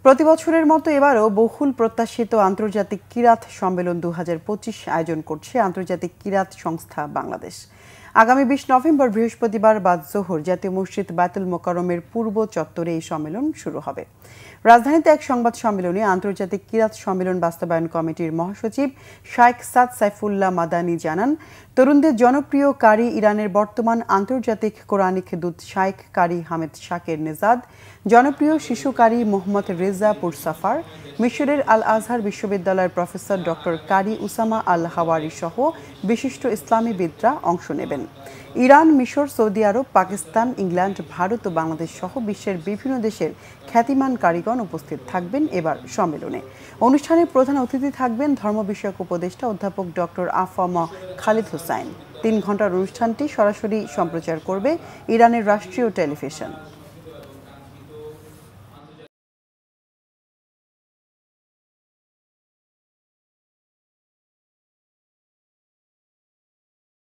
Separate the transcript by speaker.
Speaker 1: প্রতি বছরের মতো এবারও বহুল প্রত্যাশিত আন্তর্জাতিক কিরাত সম্মেলন 2025 আয়োজন করছে আন্তর্জাতিক কিরাত সংস্থা বাংলাদেশ। আগামী 20 নভেম্বর বৃহস্পতিবার বাদ জোহর জাতীয় মসজিদ বায়তুল মোকাররমের পূর্ব চত্বরে এই সম্মেলন শুরু হবে। রাজধানীতে এক সংবাদ সম্মেলনে আন্তর্জাতিক কিরাত সম্মেলন বাস্তবায়ন কমিটির মহাসচিব শাইখ সাদ সাইফুল্লাহ মাদানী জানান, তরুণদের জনপ্রিয় কারি ইরানের বর্তমান আন্তর্জাতিক কোরআনিক দূত শাইখ কারি হামেদ শাকের নেজাদ, জনপ্রিয় শিশু কারি মোহাম্মদ রেজা পুরসাফার, মিশরের আল আজহার বিশ্ববিদ্যালয়ের প্রফেসর ডক্টর কারি উসামা আল হাওয়ারি সহ বিশিষ্ট ইসলামীবিদরা অংশ নেবেন। ইরান, মিশর, সৌদি আরব, পাকিস্তান, ইংল্যান্ড, ভারত ও বাংলাদেশ সহ বিশ্বের বিভিন্ন দেশের খ্যাতিমান কারিগণ উপস্থিত থাকবেন এবার সম্মেলনে। অনুষ্ঠানে প্রধান অতিথি থাকবেন ধর্ম বিষয়ক উপদেষ্টা অধ্যাপক ডক্টর আফম খালিদ হোসাইন। 3 ঘণ্টার অনুষ্ঠানটি সরাসরি সম্প্রচার করবে ইরানের রাষ্ট্রীয় টেলিভিশন।